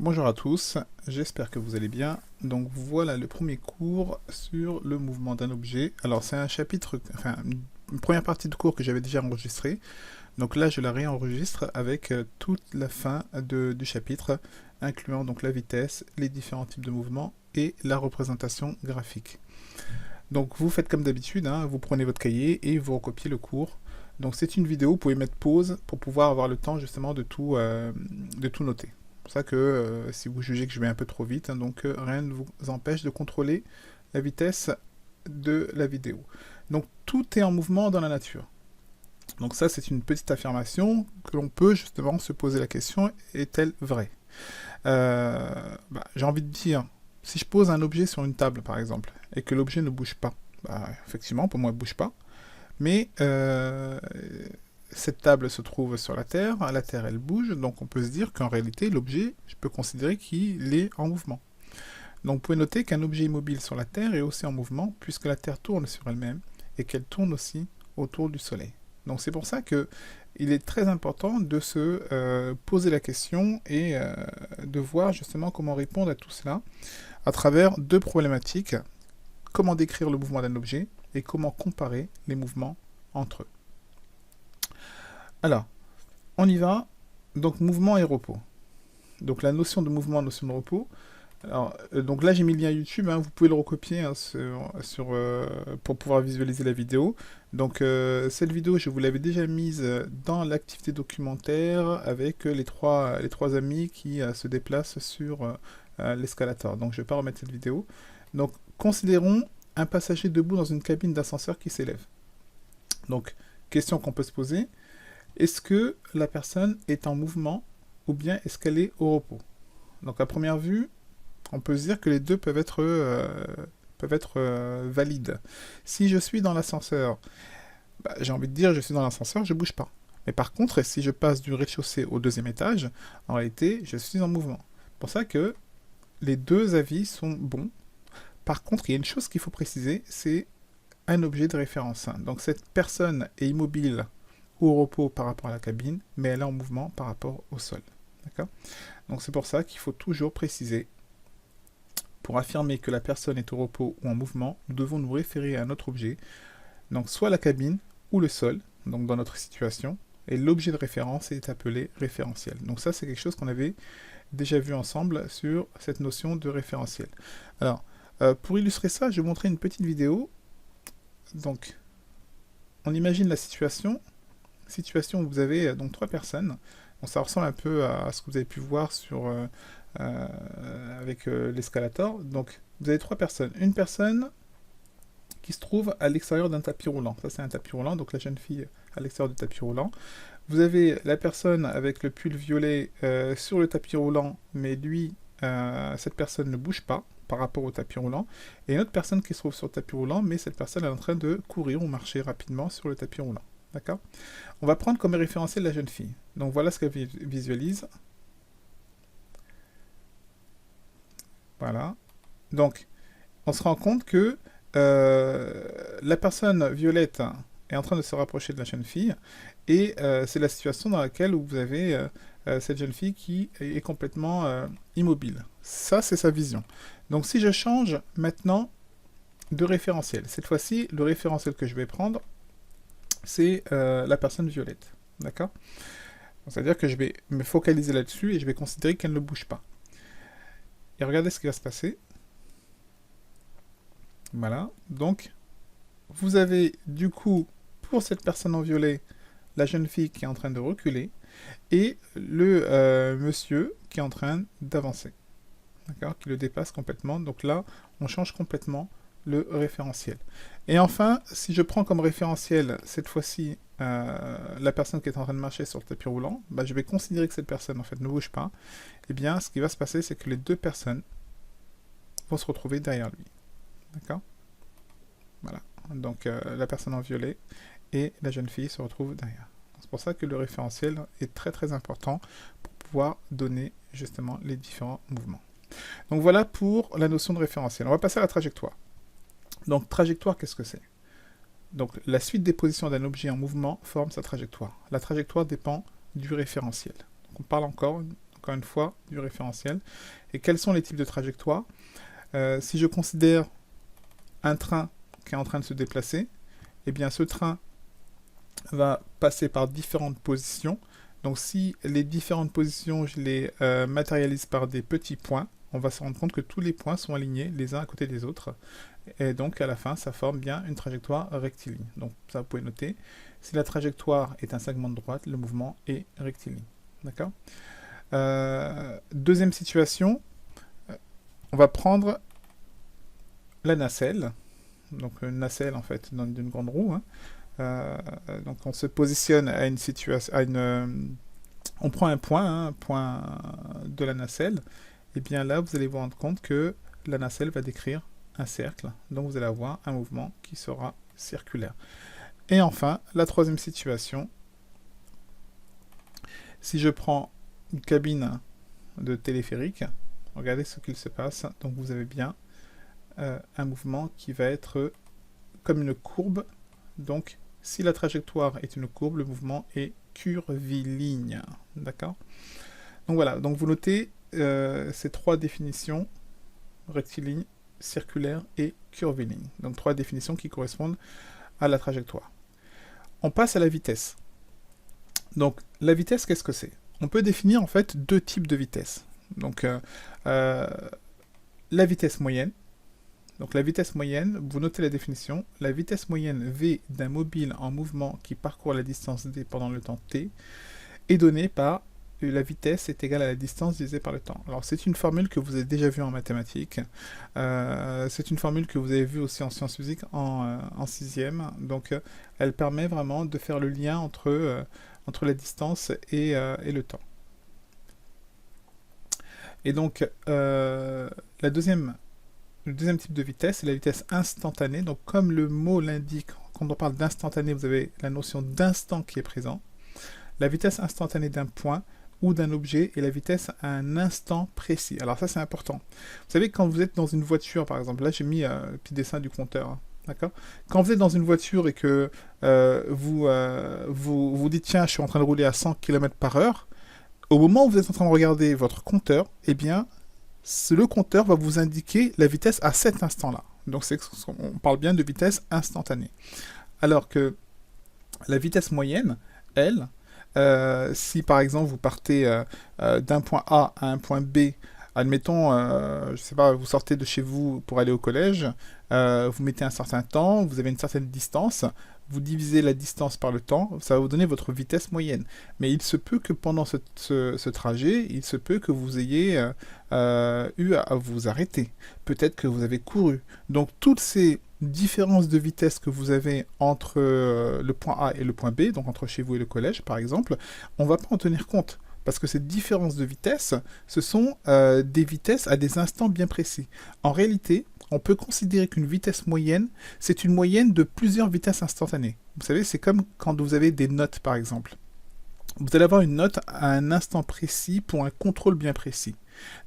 Bonjour à tous, j'espère que vous allez bien. Donc voilà le premier cours sur le mouvement d'un objet. Alors c'est un chapitre, enfin une première partie de cours que j'avais déjà enregistrée. Donc là je la réenregistre avec toute la fin du chapitre, incluant donc la vitesse, les différents types de mouvements et la représentation graphique. Donc vous faites comme d'habitude, hein, vous prenez votre cahier et vous recopiez le cours. Donc c'est une vidéo, vous pouvez mettre pause pour pouvoir avoir le temps justement de tout noter. C'est pour ça que si vous jugez que je vais un peu trop vite, hein, donc rien ne vous empêche de contrôler la vitesse de la vidéo. Donc tout est en mouvement dans la nature. Donc ça c'est une petite affirmation que l'on peut justement se poser la question, est-elle vraie? J'ai envie de dire, si je pose un objet sur une table par exemple, et que l'objet ne bouge pas, effectivement pour moi il ne bouge pas, mais cette table se trouve sur la Terre elle bouge, donc on peut se dire qu'en réalité l'objet, je peux considérer qu'il est en mouvement. Donc vous pouvez noter qu'un objet immobile sur la Terre est aussi en mouvement, puisque la Terre tourne sur elle-même, et qu'elle tourne aussi autour du Soleil. Donc c'est pour ça que il est très important de se poser la question et de voir justement comment répondre à tout cela à travers deux problématiques. Comment décrire le mouvement d'un objet et comment comparer les mouvements entre eux. Alors, on y va. Donc mouvement et repos. Donc la notion de mouvement, notion de repos. Alors, donc là j'ai mis le lien YouTube, hein, vous pouvez le recopier hein, pour pouvoir visualiser la vidéo. Donc cette vidéo je vous l'avais déjà mise dans l'activité documentaire avec les trois amis qui se déplacent sur l'escalator. Donc je ne vais pas remettre cette vidéo. Donc considérons un passager debout dans une cabine d'ascenseur qui s'élève. Donc question qu'on peut se poser, est-ce que la personne est en mouvement ou bien est-ce qu'elle est au repos? Donc à première vue, on peut se dire que les deux peuvent être valides. Si je suis dans l'ascenseur, j'ai envie de dire je suis dans l'ascenseur, je ne bouge pas. Mais par contre, si je passe du rez-de-chaussée au deuxième étage, en réalité, je suis en mouvement. C'est pour ça que les deux avis sont bons. Par contre, il y a une chose qu'il faut préciser, c'est un objet de référence. Donc cette personne est immobile ou au repos par rapport à la cabine, mais elle est en mouvement par rapport au sol. D'accord ? Donc c'est pour ça qu'il faut toujours préciser. Pour affirmer que la personne est au repos ou en mouvement, nous devons nous référer à un autre objet, donc soit la cabine ou le sol, donc dans notre situation, et l'objet de référence est appelé référentiel. Donc ça c'est quelque chose qu'on avait déjà vu ensemble sur cette notion de référentiel. Alors, pour illustrer ça, je vais vous montrer une petite vidéo. Donc, on imagine la situation où vous avez donc trois personnes. Donc, ça ressemble un peu à ce que vous avez pu voir sur avec l'escalator. Donc, vous avez trois personnes. Une personne qui se trouve à l'extérieur d'un tapis roulant. Ça, c'est un tapis roulant. Donc, la jeune fille à l'extérieur du tapis roulant. Vous avez la personne avec le pull violet sur le tapis roulant, mais lui, cette personne ne bouge pas par rapport au tapis roulant, et une autre personne qui se trouve sur le tapis roulant, mais cette personne est en train de courir ou marcher rapidement sur le tapis roulant. D'accord ? On va prendre comme référentiel la jeune fille. Donc voilà ce qu'elle visualise. Voilà. Donc, on se rend compte que la personne violette est en train de se rapprocher de la jeune fille, et c'est la situation dans laquelle vous avez cette jeune fille qui est complètement immobile. Ça, c'est sa vision. Donc si je change maintenant de référentiel, cette fois-ci, le référentiel que je vais prendre, c'est la personne violette. D'accord ? C'est-à-dire que je vais me focaliser là-dessus et je vais considérer qu'elle ne bouge pas. Et regardez ce qui va se passer. Voilà. Donc, vous avez du coup, pour cette personne en violet, la jeune fille qui est en train de reculer et le monsieur qui est en train d'avancer. D'accord, qui le dépasse complètement. Donc là, on change complètement le référentiel. Et enfin, si je prends comme référentiel, cette fois-ci, la personne qui est en train de marcher sur le tapis roulant, je vais considérer que cette personne, en fait, ne bouge pas. Et bien, ce qui va se passer, c'est que les deux personnes vont se retrouver derrière lui. D'accord ? Voilà. Donc, la personne en violet et la jeune fille se retrouvent derrière. C'est pour ça que le référentiel est très très important pour pouvoir donner justement les différents mouvements. Donc voilà pour la notion de référentiel. On va passer à la trajectoire. Donc trajectoire, qu'est-ce que c'est? Donc la suite des positions d'un objet en mouvement forme sa trajectoire. La trajectoire dépend du référentiel. Donc, on parle encore encore une fois, du référentiel. Et quels sont les types de trajectoires? Si je considère un train qui est en train de se déplacer, eh bien ce train va passer par différentes positions. Donc si les différentes positions, je les matérialise par des petits points, on va se rendre compte que tous les points sont alignés les uns à côté des autres. Et donc à la fin, ça forme bien une trajectoire rectiligne. Donc ça, vous pouvez noter. Si la trajectoire est un segment de droite, le mouvement est rectiligne. D'accord? Deuxième situation, on va prendre la nacelle. Donc une nacelle en fait d'une grande roue. Hein. Donc on se positionne à une situation, on prend un point de la nacelle. Et bien là, vous allez vous rendre compte que la nacelle va décrire un cercle. Donc vous allez avoir un mouvement qui sera circulaire. Et enfin, la troisième situation, si je prends une cabine de téléphérique, regardez ce qu'il se passe. Donc vous avez bien un mouvement qui va être comme une courbe. Donc si la trajectoire est une courbe, le mouvement est curviligne. D'accord? Donc voilà, donc vous notez ces trois définitions, rectiligne, circulaire et curviligne. Donc trois définitions qui correspondent à la trajectoire. On passe à la vitesse. Donc la vitesse, qu'est-ce que c'est? On peut définir en fait deux types de vitesse. Donc la vitesse moyenne. Donc la vitesse moyenne, vous notez la définition, la vitesse moyenne V d'un mobile en mouvement qui parcourt la distance d pendant le temps t est donnée par la vitesse est égale à la distance divisée par le temps. Alors c'est une formule que vous avez déjà vue en mathématiques, c'est une formule que vous avez vue aussi en sciences physiques en sixième, donc elle permet vraiment de faire le lien entre la distance et le temps. Et donc le deuxième type de vitesse, c'est la vitesse instantanée. Donc comme le mot l'indique, quand on parle d'instantané, vous avez la notion d'instant qui est présent. La vitesse instantanée d'un point ou d'un objet et la vitesse à un instant précis. Alors ça c'est important. Vous savez, quand vous êtes dans une voiture, par exemple, là j'ai mis le petit dessin du compteur, hein, d'accord? Quand vous êtes dans une voiture et que vous dites tiens, je suis en train de rouler à 100 km/h, au moment où vous êtes en train de regarder votre compteur, eh bien le compteur va vous indiquer la vitesse à cet instant-là. Donc on parle bien de vitesse instantanée. Alors que la vitesse moyenne, elle, si par exemple vous partez d'un point A à un point B, admettons, je sais pas, vous sortez de chez vous pour aller au collège, vous mettez un certain temps, vous avez une certaine distance, vous divisez la distance par le temps, ça va vous donner votre vitesse moyenne. Mais il se peut que pendant ce trajet, il se peut que vous ayez eu à vous arrêter. Peut-être que vous avez couru. Donc toutes ces différences de vitesse que vous avez entre le point A et le point B, donc entre chez vous et le collège par exemple, on ne va pas en tenir compte. Parce que ces différences de vitesse, ce sont des vitesses à des instants bien précis. En réalité, on peut considérer qu'une vitesse moyenne, c'est une moyenne de plusieurs vitesses instantanées. Vous savez, c'est comme quand vous avez des notes, par exemple. Vous allez avoir une note à un instant précis pour un contrôle bien précis.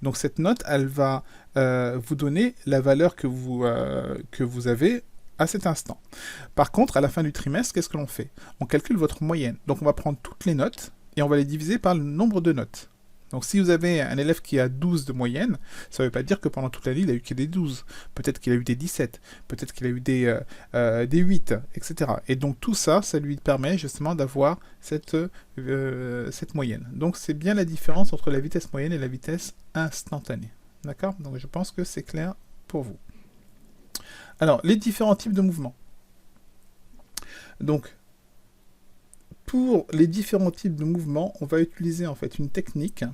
Donc cette note, elle va vous donner la valeur que vous avez à cet instant. Par contre, à la fin du trimestre, qu'est-ce que l'on fait? On calcule votre moyenne. Donc on va prendre toutes les notes et on va les diviser par le nombre de notes. Donc si vous avez un élève qui a 12 de moyenne, ça ne veut pas dire que pendant toute l'année, il a eu que des 12. Peut-être qu'il a eu des 17, peut-être qu'il a eu des 8, etc. Et donc tout ça, ça lui permet justement d'avoir cette moyenne. Donc c'est bien la différence entre la vitesse moyenne et la vitesse instantanée. D'accord? Donc je pense que c'est clair pour vous. Alors, les différents types de mouvements. Donc, pour les différents types de mouvements, on va utiliser en fait une technique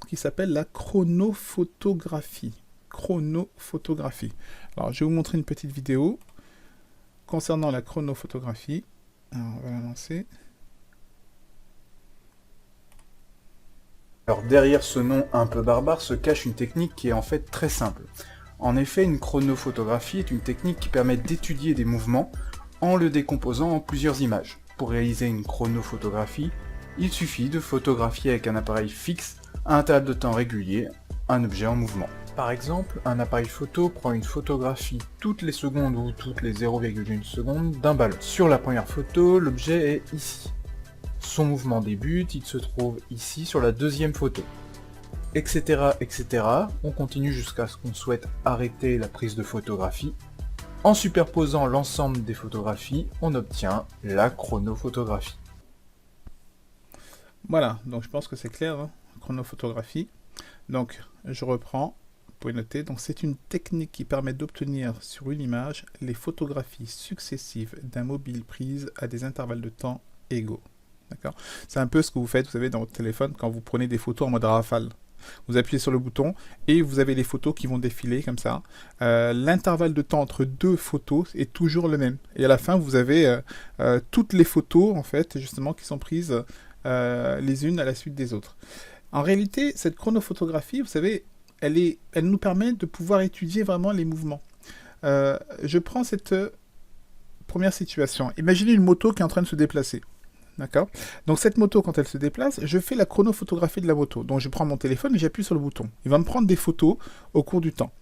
qui s'appelle la chronophotographie. Chronophotographie. Alors, je vais vous montrer une petite vidéo concernant la chronophotographie. Alors, on va la lancer. Alors, derrière ce nom un peu barbare se cache une technique qui est en fait très simple. En effet, une chronophotographie est une technique qui permet d'étudier des mouvements en le décomposant en plusieurs images. Pour réaliser une chronophotographie, il suffit de photographier avec un appareil fixe à un intervalle de temps régulier un objet en mouvement. Par exemple, un appareil photo prend une photographie toutes les secondes ou toutes les 0,1 secondes d'un ballon. Sur la première photo, l'objet est ici. Son mouvement débute, il se trouve ici sur la deuxième photo. etc., etc. On continue jusqu'à ce qu'on souhaite arrêter la prise de photographie. En superposant l'ensemble des photographies, on obtient la chronophotographie. Voilà, donc je pense que c'est clair, hein, chronophotographie. Donc, je reprends, vous pouvez noter. Donc, c'est une technique qui permet d'obtenir sur une image les photographies successives d'un mobile prise à des intervalles de temps égaux. D'accord ? C'est un peu ce que vous faites, vous savez, dans votre téléphone quand vous prenez des photos en mode rafale. Vous appuyez sur le bouton et vous avez les photos qui vont défiler comme ça. L'intervalle de temps entre deux photos est toujours le même. Et à la fin, vous avez toutes les photos, en fait, justement, qui sont prises les unes à la suite des autres. En réalité, cette chronophotographie, vous savez, elle nous permet de pouvoir étudier vraiment les mouvements. Je prends cette première situation. Imaginez une moto qui est en train de se déplacer. D'accord ? Donc cette moto, quand elle se déplace, je fais la chronophotographie de la moto. Donc je prends mon téléphone et j'appuie sur le bouton. Il va me prendre des photos au cours du temps.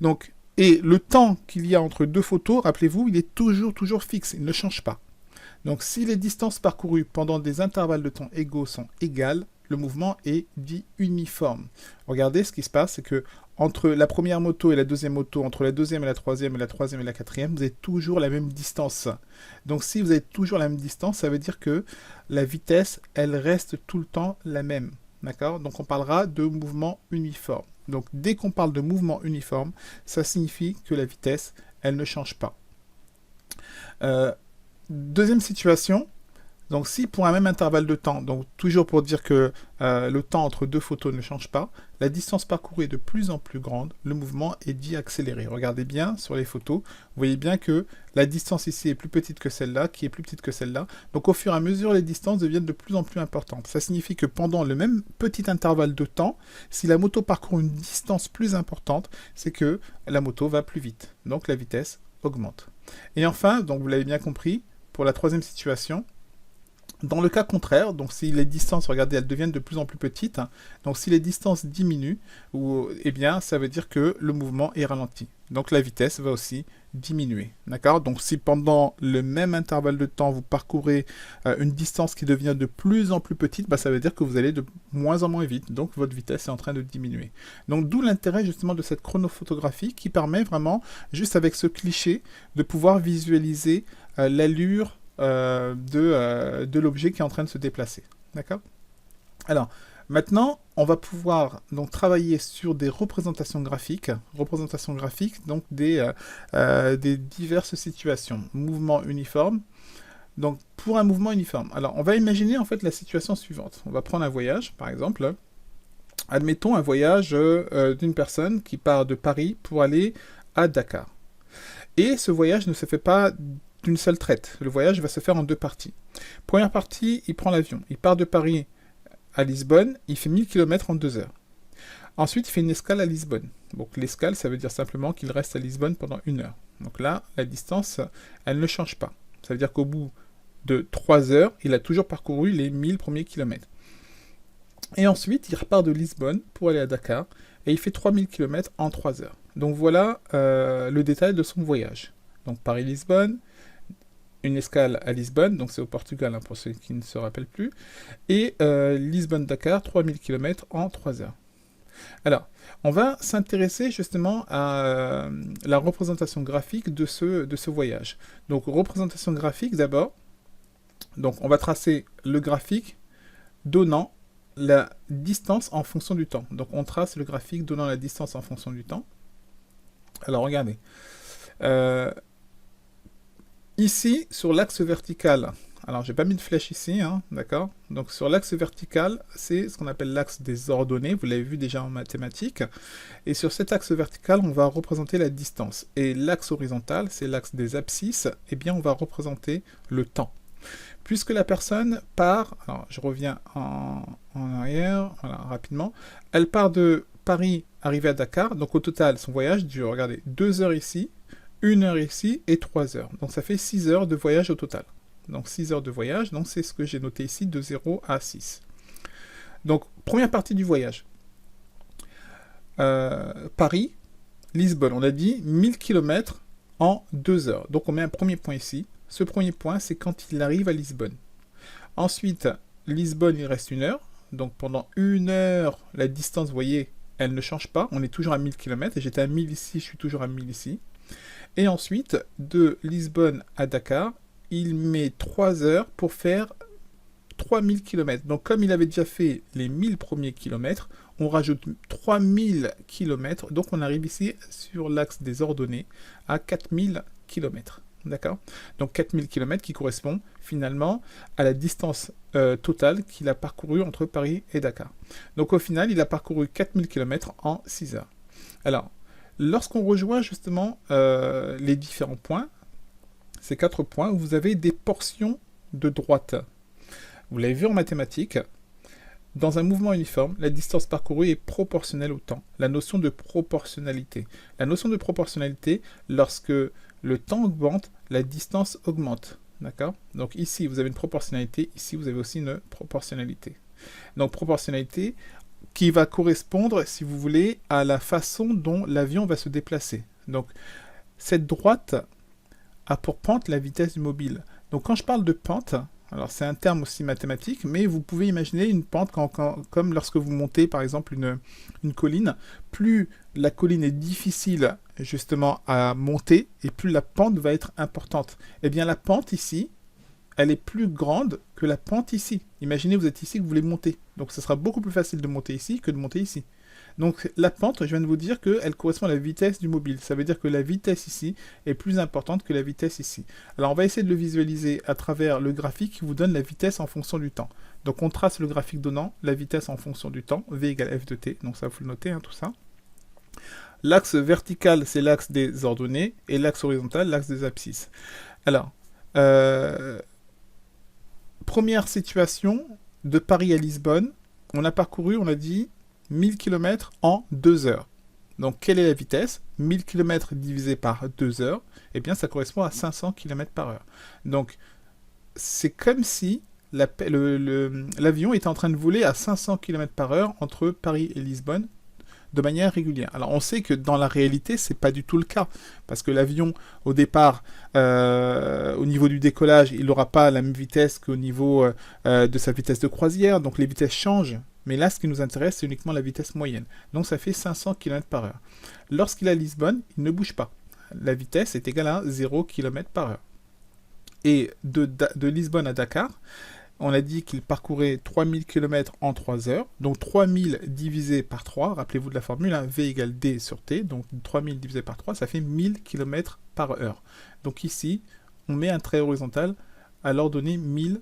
Donc, et le temps qu'il y a entre deux photos, rappelez-vous, il est toujours fixe, il ne change pas. Donc si les distances parcourues pendant des intervalles de temps égaux sont égales, le mouvement est dit uniforme. Regardez, ce qui se passe, c'est que entre la première moto et la deuxième moto, entre la deuxième et la troisième, et la troisième et la quatrième, vous avez toujours la même distance. Donc si vous avez toujours la même distance, ça veut dire que la vitesse, elle reste tout le temps la même. D'accord ? Donc on parlera de mouvement uniforme. Donc dès qu'on parle de mouvement uniforme, ça signifie que la vitesse, elle ne change pas. Deuxième situation, donc si pour un même intervalle de temps, donc toujours pour dire que le temps entre deux photos ne change pas, la distance parcourue est de plus en plus grande, le mouvement est dit accéléré. Regardez bien sur les photos, vous voyez bien que la distance ici est plus petite que celle-là, qui est plus petite que celle-là. Donc au fur et à mesure, les distances deviennent de plus en plus importantes. Ça signifie que pendant le même petit intervalle de temps, si la moto parcourt une distance plus importante, c'est que la moto va plus vite. Donc la vitesse augmente. Et enfin, donc vous l'avez bien compris, pour la troisième situation, dans le cas contraire, donc si les distances, regardez, elles deviennent de plus en plus petites, hein, donc si les distances diminuent, eh bien, ça veut dire que le mouvement est ralenti. Donc la vitesse va aussi diminuer. D'accord ? Donc si pendant le même intervalle de temps, vous parcourez une distance qui devient de plus en plus petite, bah, ça veut dire que vous allez de moins en moins vite. Donc votre vitesse est en train de diminuer. Donc d'où l'intérêt justement de cette chronophotographie qui permet vraiment, juste avec ce cliché, de pouvoir visualiser l'allure de l'objet qui est en train de se déplacer. D'accord ? Alors, maintenant, on va pouvoir donc travailler sur des représentations graphiques donc des diverses situations. Mouvement uniforme. Donc, pour un mouvement uniforme. Alors, on va imaginer en fait la situation suivante. On va prendre un voyage, par exemple. Admettons un voyage d'une personne qui part de Paris pour aller à Dakar. Et ce voyage ne se fait pas d'une seule traite. Le voyage va se faire en deux parties. Première partie, il prend l'avion. Il part de Paris à Lisbonne, il fait 1000 km en 2 heures. Ensuite, il fait une escale à Lisbonne. Donc l'escale, ça veut dire simplement qu'il reste à Lisbonne pendant 1 heure. Donc là, la distance, elle ne change pas. Ça veut dire qu'au bout de 3 heures, il a toujours parcouru les 1000 premiers kilomètres. Et ensuite, il repart de Lisbonne pour aller à Dakar, et il fait 3000 km en 3 heures. Donc voilà le détail de son voyage. Donc Paris-Lisbonne, une escale à Lisbonne, donc c'est au Portugal pour ceux qui ne se rappellent plus, et Lisbonne-Dakar, 3000 km en 3 heures. Alors, on va s'intéresser justement à la représentation graphique de ce voyage. Donc, représentation graphique d'abord. Donc, on va tracer le graphique donnant la distance en fonction du temps. Donc, on trace le graphique donnant la distance en fonction du temps. Alors, regardez. Ici, sur l'axe vertical, alors j'ai pas mis de flèche ici, hein, d'accord ? Donc sur l'axe vertical, c'est ce qu'on appelle l'axe des ordonnées, vous l'avez vu déjà en mathématiques. Et sur cet axe vertical, on va représenter la distance. Et l'axe horizontal, c'est l'axe des abscisses, eh bien on va représenter le temps. Puisque la personne part, alors je reviens en arrière, voilà, rapidement, elle part de Paris, arrivée à Dakar, donc au total, son voyage dure, regardez, 2 heures ici, 1 heure ici et 3 heures. Donc ça fait 6 heures de voyage au total. Donc 6 heures de voyage, donc c'est ce que j'ai noté ici, de 0 à 6. Donc première partie du voyage. Paris, Lisbonne, on a dit 1000 km en 2 heures. Donc on met un premier point ici. Ce premier point, c'est quand il arrive à Lisbonne. Ensuite, Lisbonne, il reste 1 heure. Donc pendant 1 heure, la distance, vous voyez, elle ne change pas. On est toujours à 1000 km. Et j'étais à 1000 ici, je suis toujours à 1000 ici. Et ensuite, de Lisbonne à Dakar, il met 3 heures pour faire 3000 km. Donc comme il avait déjà fait les 1000 premiers kilomètres, on rajoute 3000 km. Donc on arrive ici sur l'axe des ordonnées à 4000 km. D'accord? Donc 4000 km qui correspond finalement à la distance totale qu'il a parcourue entre Paris et Dakar. Donc au final, il a parcouru 4000 km en 6 heures. Alors, lorsqu'on rejoint justement les différents points, ces 4 points, vous avez des portions de droite. Vous l'avez vu en mathématiques, dans un mouvement uniforme, la distance parcourue est proportionnelle au temps. La notion de proportionnalité. La notion de proportionnalité, lorsque le temps augmente, la distance augmente. D'accord? Donc ici, vous avez une proportionnalité, ici, vous avez aussi une proportionnalité. Donc proportionnalité qui va correspondre, si vous voulez, à la façon dont l'avion va se déplacer. Donc cette droite a pour pente la vitesse du mobile. Donc quand je parle de pente, alors c'est un terme aussi mathématique, mais vous pouvez imaginer une pente comme lorsque vous montez par exemple une colline. Plus la colline est difficile justement à monter, et plus la pente va être importante. Eh bien la pente ici, elle est plus grande que la pente ici. Imaginez, vous êtes ici, que vous voulez monter. Donc ce sera beaucoup plus facile de monter ici que de monter ici. Donc la pente, je viens de vous dire qu'elle correspond à la vitesse du mobile. Ça veut dire que la vitesse ici est plus importante que la vitesse ici. Alors on va essayer de le visualiser à travers le graphique qui vous donne la vitesse en fonction du temps. Donc on trace le graphique donnant la vitesse en fonction du temps, v égale f de t. Donc ça, faut le noter, tout ça. L'axe vertical, c'est l'axe des ordonnées, et l'axe horizontal, l'axe des abscisses. Alors, première situation, de Paris à Lisbonne, on a parcouru, on a dit, 1000 km en 2 heures. Donc, quelle est la vitesse? 1000 km divisé par 2 heures, eh bien, ça correspond à 500 km par heure. Donc, c'est comme si l'avion était en train de voler à 500 km par heure entre Paris et Lisbonne, de manière régulière. Alors on sait que dans la réalité, c'est pas du tout le cas, parce que l'avion, au départ, au niveau du décollage, il n'aura pas la même vitesse qu'au niveau de sa vitesse de croisière, donc les vitesses changent, mais là, ce qui nous intéresse, c'est uniquement la vitesse moyenne. Donc ça fait 500 km par heure. Lorsqu'il est à Lisbonne, il ne bouge pas. La vitesse est égale à 0 km par heure. Et de Lisbonne à Dakar, on a dit qu'il parcourait 3000 km en 3 heures. Donc 3000 divisé par 3, rappelez-vous de la formule, V égale D sur T. Donc 3000 divisé par 3, ça fait 1000 km par heure. Donc ici, on met un trait horizontal à l'ordonnée 1000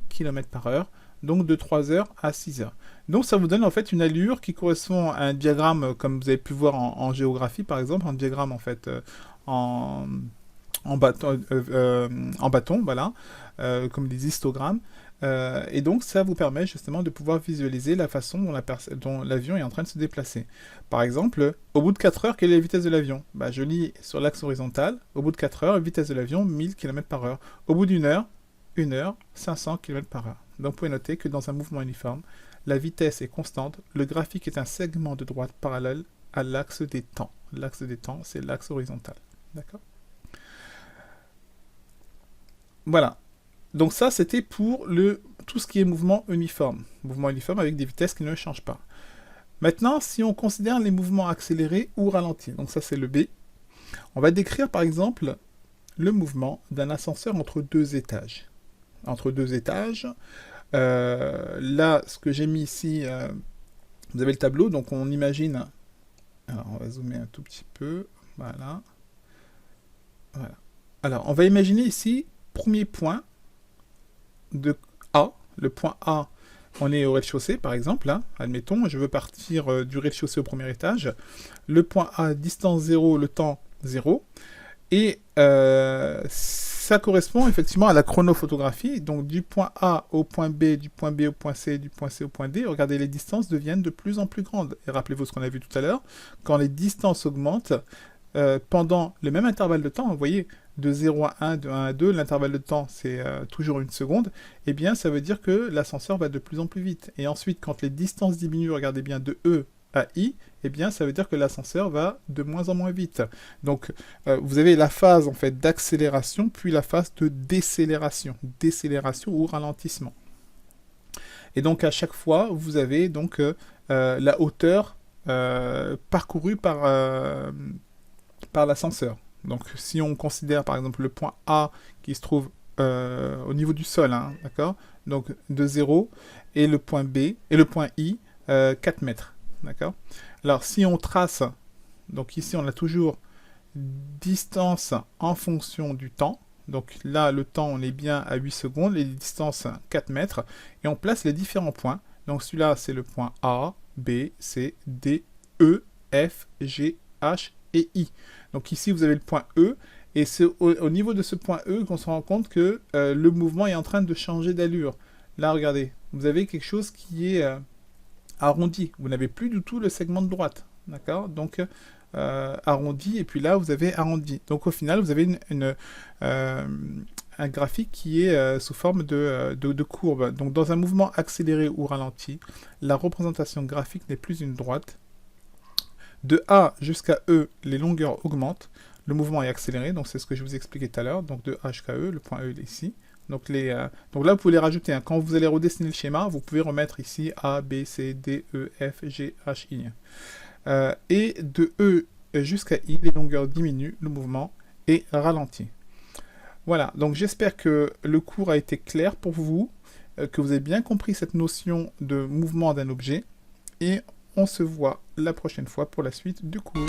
km par heure. Donc de 3 heures à 6 heures. Donc ça vous donne en fait une allure qui correspond à un diagramme, comme vous avez pu voir en géographie par exemple, un diagramme en fait en bâton, voilà, comme des histogrammes. Et donc ça vous permet justement de pouvoir visualiser la façon dont l'avion est en train de se déplacer. Par exemple, au bout de 4 heures, quelle est la vitesse de l'avion? Je lis sur l'axe horizontal, au bout de 4 heures, vitesse de l'avion, 1000 km par heure. Au bout d'une heure, 1 heure, 500 km par heure. Donc vous pouvez noter que dans un mouvement uniforme, la vitesse est constante, le graphique est un segment de droite parallèle à l'axe des temps. L'axe des temps, c'est l'axe horizontal. D'accord? Voilà. Donc ça, c'était pour tout ce qui est mouvement uniforme. Mouvement uniforme avec des vitesses qui ne changent pas. Maintenant, si on considère les mouvements accélérés ou ralentis, donc ça c'est le B, on va décrire par exemple le mouvement d'un ascenseur entre 2 étages. Entre 2 étages, là, ce que j'ai mis ici, vous avez le tableau, donc on imagine, alors on va zoomer un tout petit peu, voilà. Alors, on va imaginer ici, premier point, de A, le point A, on est au rez-de-chaussée par exemple, là, admettons, je veux partir du rez-de-chaussée au premier étage, le point A, distance 0, le temps 0, et ça correspond effectivement à la chronophotographie, donc du point A au point B, du point B au point C, du point C au point D, regardez, les distances deviennent de plus en plus grandes, et rappelez-vous ce qu'on a vu tout à l'heure, quand les distances augmentent, pendant le même intervalle de temps, vous voyez, de 0 à 1, de 1 à 2, l'intervalle de temps c'est toujours 1 seconde, et bien ça veut dire que l'ascenseur va de plus en plus vite. Et ensuite, quand les distances diminuent, regardez bien, de E à I, et bien ça veut dire que l'ascenseur va de moins en moins vite. Donc vous avez la phase en fait d'accélération, puis la phase de décélération ou ralentissement. Et donc à chaque fois, vous avez donc la hauteur parcourue par l'ascenseur. Donc si on considère par exemple le point A qui se trouve au niveau du sol, hein, d'accord? Donc de 0, et le point B, et le point I, 4 mètres, d'accord? Alors si on trace, donc ici on a toujours distance en fonction du temps. Donc là, le temps, on est bien à 8 secondes, les distances 4 mètres, et on place les différents points. Donc celui-là, c'est le point A, B, C, D, E, F, G, H et I. Donc ici, vous avez le point E, et c'est au niveau de ce point E qu'on se rend compte que le mouvement est en train de changer d'allure. Là, regardez, vous avez quelque chose qui est arrondi. Vous n'avez plus du tout le segment de droite. D'accord? Donc, arrondi, et puis là, vous avez arrondi. Donc, au final, vous avez un graphique qui est sous forme de courbe. Donc, dans un mouvement accéléré ou ralenti, la représentation graphique n'est plus une droite. De A jusqu'à E, les longueurs augmentent. Le mouvement est accéléré, donc c'est ce que je vous expliquais tout à l'heure. Donc, de A jusqu'à E, le point E est ici. Donc là, vous pouvez les rajouter. Hein. Quand vous allez redessiner le schéma, vous pouvez remettre ici A, B, C, D, E, F, G, H, I. Et de E jusqu'à I, les longueurs diminuent, le mouvement est ralenti. Voilà, donc j'espère que le cours a été clair pour vous, que vous avez bien compris cette notion de mouvement d'un objet, et on se voit la prochaine fois pour la suite du cours.